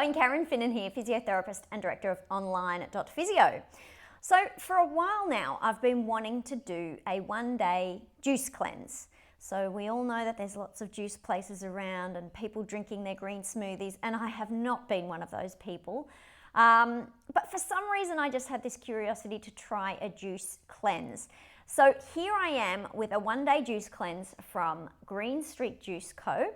going? Karen Finnan here, physiotherapist and director of online.physio. So for a while now, I've been wanting to do a one-day juice cleanse. So we all know that there's lots of juice places around and people drinking their green smoothies, and I have not been one of those people. But for some reason, I just had this curiosity to try a juice cleanse. So here I am with a one-day juice cleanse from Green Street Juice Co.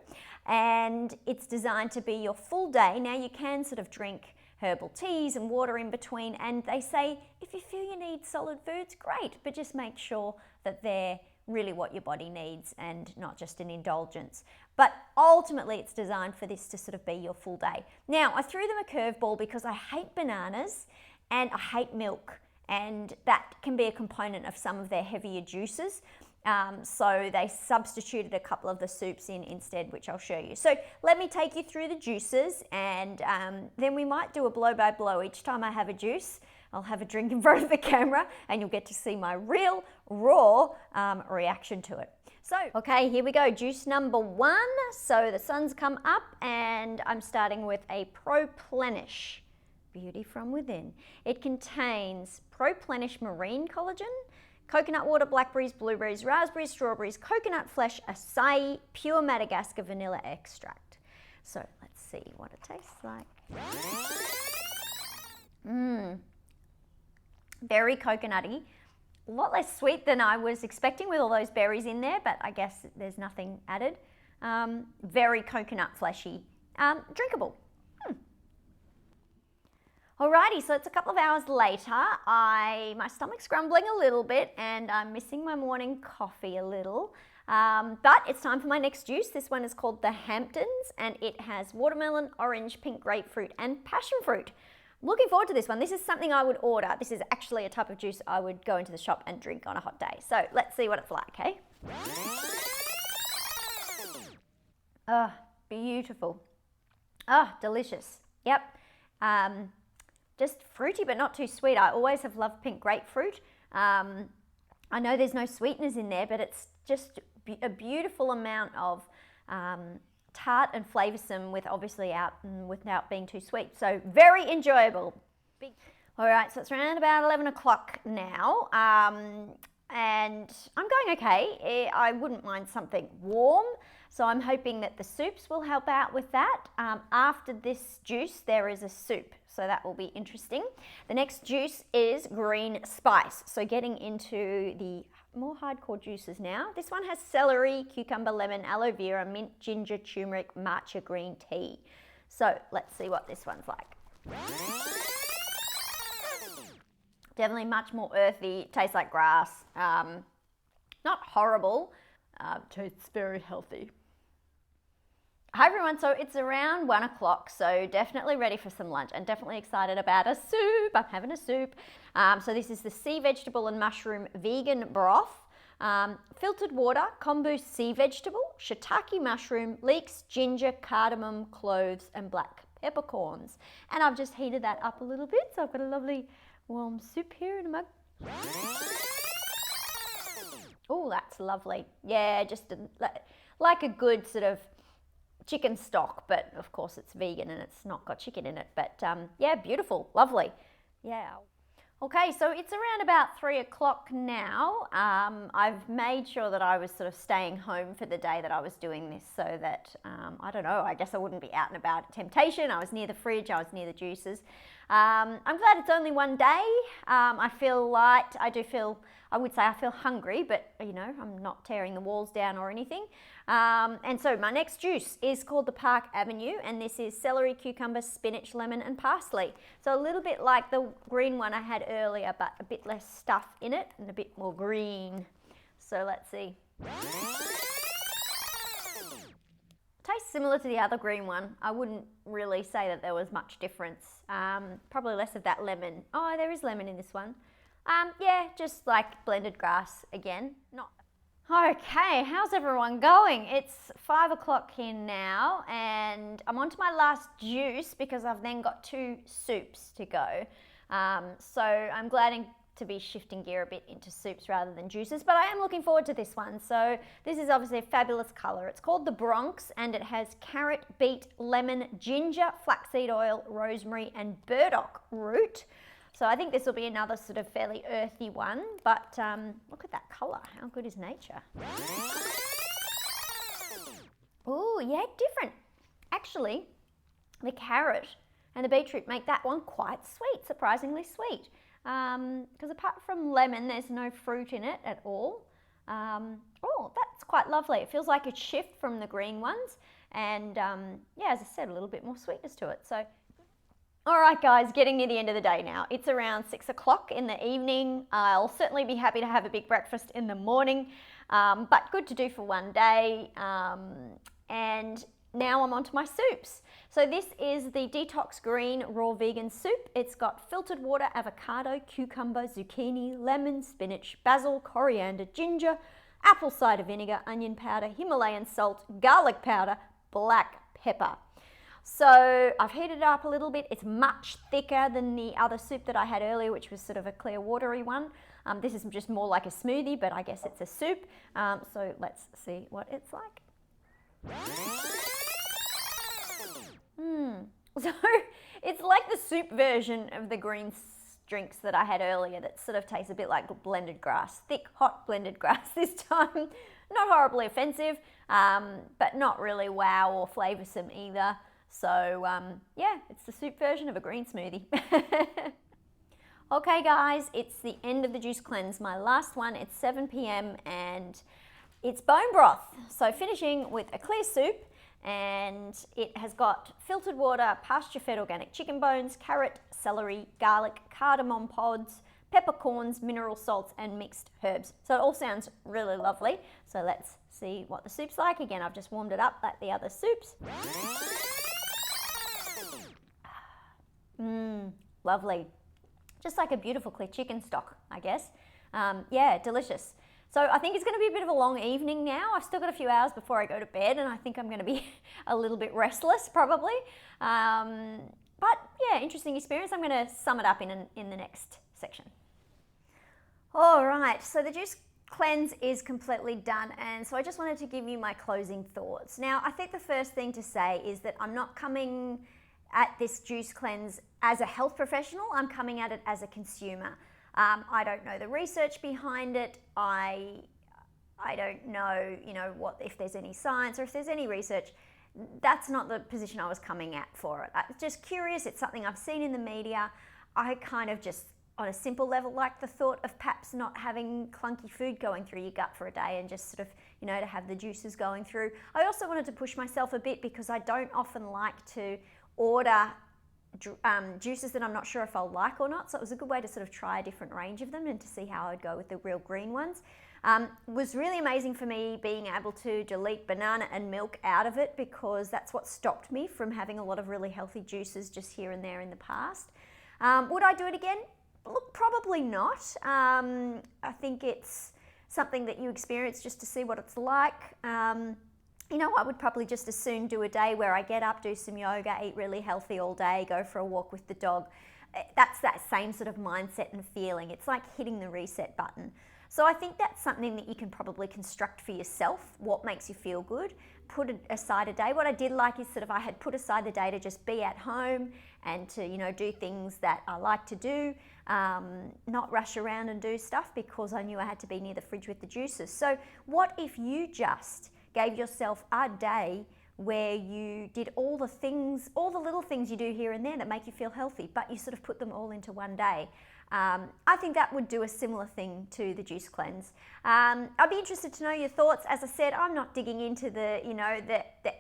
And it's designed to be your full day. Now you can sort of drink herbal teas and water in between, and they say if you feel you need solid foods, great, but just make sure that they're really what your body needs and not just an indulgence. But ultimately it's designed for this to sort of be your full day. Now I threw them a curveball because I hate bananas and I hate milk, and that can be a component of some of their heavier juices. So they substituted a couple of the soups in instead, which I'll show you. So let me take you through the juices, and then we might do a blow by blow. Each time I have a juice, I'll have a drink in front of the camera and you'll get to see my real raw reaction to it. So, okay, here we go. Juice number 1. So the sun's come up and I'm starting with a Proplenish. Beauty from within. It contains Proplenish marine collagen, coconut water, blackberries, blueberries, raspberries, strawberries, coconut flesh, acai, pure Madagascar vanilla extract. So let's see what it tastes like. Very coconutty. A lot less sweet than I was expecting with all those berries in there, but I guess there's nothing added. Very coconut fleshy. Drinkable. Alrighty, so it's a couple of hours later. My stomach's grumbling a little bit and I'm missing my morning coffee a little. But it's time for my next juice. This one is called the HAMPTONS and it has watermelon, orange, pink grapefruit and passion fruit. I'm looking forward to this one. This is something I would order. This is actually a type of juice I would go into the shop and drink on a hot day. So let's see what it's like, okay? Oh, beautiful. Oh, delicious. Yep. Just fruity but not too sweet. I always have loved pink grapefruit. I know there's no sweeteners in there, but it's just a beautiful amount of tart and flavoursome without being too sweet. So very enjoyable. All right, so it's around about 11 o'clock now. And I'm going okay. I wouldn't mind something warm. So I'm hoping that the soups will help out with that. After this juice, there is a soup. So that will be interesting. The next juice is green spice. So getting into the more hardcore juices now. This one has celery, cucumber, lemon, aloe vera, mint, ginger, turmeric, matcha green tea. So let's see what this one's like. Definitely much more earthy, tastes like grass. Not horrible, tastes very healthy. Hi everyone, so it's around 1 o'clock, so definitely ready for some lunch and definitely excited about a soup. I'm having a soup. So this is the sea vegetable and mushroom vegan broth. Filtered water, kombu sea vegetable, shiitake mushroom, leeks, ginger, cardamom, cloves and black peppercorns. And I've just heated that up a little bit, so I've got a lovely warm soup here in a mug. Oh, that's lovely. Yeah, just like a good sort of chicken stock, but of course it's vegan and it's not got chicken in it. But yeah, beautiful, lovely. Yeah. Okay, so it's around about 3 o'clock now. I've made sure that I was sort of staying home for the day that I was doing this so that, I don't know, I guess I wouldn't be out and about at temptation. I was near the fridge, I was near the juices. I'm glad it's only one day. I feel light. I would say I feel hungry, but you know, I'm not tearing the walls down or anything. And so my next juice is called the Park Avenue, and this is celery, cucumber, spinach, lemon, and parsley. So a little bit like the green one I had earlier, but a bit less stuff in it and a bit more green. So let's see. Tastes similar to the other green one. I wouldn't really say that there was much difference. Probably less of that lemon. Oh, there is lemon in this one. Yeah, just like blended grass again. Not. Okay, how's everyone going? It's 5 o'clock here now and I'm on to my last juice because I've then got 2 soups to go. So I'm to be shifting gear a bit into soups rather than juices, but I am looking forward to this one. So this is obviously a fabulous color. It's called the Bronx, and it has carrot, beet, lemon, ginger, flaxseed oil, rosemary, and burdock root. So I think this will be another sort of fairly earthy one, but look at that color. How good is nature? Oh, yeah, different. Actually, the carrot and the beetroot make that one quite sweet, surprisingly sweet. Because apart from lemon, there's no fruit in it at all. Oh, that's quite lovely. It feels like a shift from the green ones. And yeah, as I said, a little bit more sweetness to it. So, all right, guys, getting near the end of the day now. It's around 6 o'clock in the evening. I'll certainly be happy to have a big breakfast in the morning, but good to do for one day. And now I'm onto my soups. So this is the Detox Green Raw Vegan Soup. It's got filtered water, avocado, cucumber, zucchini, lemon, spinach, basil, coriander, ginger, apple cider vinegar, onion powder, Himalayan salt, garlic powder, black pepper. So I've heated it up a little bit. It's much thicker than the other soup that I had earlier, which was sort of a clear watery one. This is just more like a smoothie, but I guess it's a soup. So let's see what it's like. So it's like the soup version of the green drinks that I had earlier that sort of tastes a bit like blended grass, thick, hot blended grass this time. Not horribly offensive, but not really wow or flavoursome either. So yeah, it's the soup version of a green smoothie. Okay guys, it's the end of the juice cleanse, my last one. It's 7 p.m. and it's bone broth. So finishing with a clear soup, and it has got filtered water, pasture-fed organic chicken bones, carrot, celery, garlic, cardamom pods, peppercorns, mineral salts, and mixed herbs. So it all sounds really lovely. So let's see what the soup's like. Again, I've just warmed it up like the other soups. Lovely. Just like a beautiful clear chicken stock, I guess. Yeah, delicious. So I think it's going to be a bit of a long evening now. I've still got a few hours before I go to bed, and I think I'm going to be a little bit restless probably. But yeah, interesting experience. I'm going to sum it up in the next section. All right, so the juice cleanse is completely done, and so I just wanted to give you my closing thoughts. Now, I think the first thing to say is that I'm not coming at this juice cleanse as a health professional. I'm coming at it as a consumer. I don't know the research behind it. I don't know, what if there's any science or if there's any research. That's not the position I was coming at for it. I'm just curious. It's something I've seen in the media. I kind of just, on a simple level, like the thought of perhaps not having clunky food going through your gut for a day and just sort of, to have the juices going through. I also wanted to push myself a bit because I don't often like to order juices that I'm not sure if I'll like or not. So it was a good way to sort of try a different range of them and to see how I'd go with the real green ones. It was really amazing for me being able to delete banana and milk out of it because that's what stopped me from having a lot of really healthy juices just here and there in the past. Would I do it again? Look, probably not. I think it's something that you experience just to see what it's like. I would probably just as soon do a day where I get up, do some yoga, eat really healthy all day, go for a walk with the dog. That's that same sort of mindset and feeling. It's like hitting the reset button. So I think that's something that you can probably construct for yourself, what makes you feel good. Put aside a day. What I did like is sort of I had put aside the day to just be at home and to, do things that I like to do, not rush around and do stuff because I knew I had to be near the fridge with the juices. So what if you just gave yourself a day where you did all the things, all the little things you do here and there that make you feel healthy, but you sort of put them all into one day? I think that would do a similar thing to the juice cleanse. I'd be interested to know your thoughts. As I said, I'm not digging into the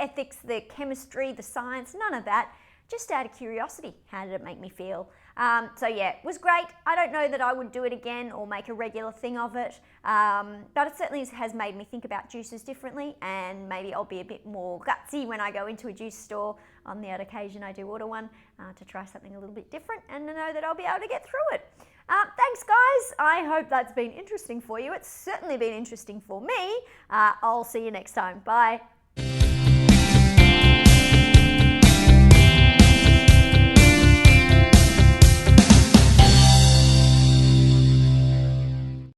ethics, the chemistry, the science, none of that. Just out of curiosity, how did it make me feel? So yeah, it was great. I don't know that I would do it again or make a regular thing of it, but it certainly has made me think about juices differently, and maybe I'll be a bit more gutsy when I go into a juice store. On the odd occasion I do order one to try something a little bit different, and to know that I'll be able to get through it. Thanks guys, I hope that's been interesting for you. It's certainly been interesting for me. I'll see you next time. Bye.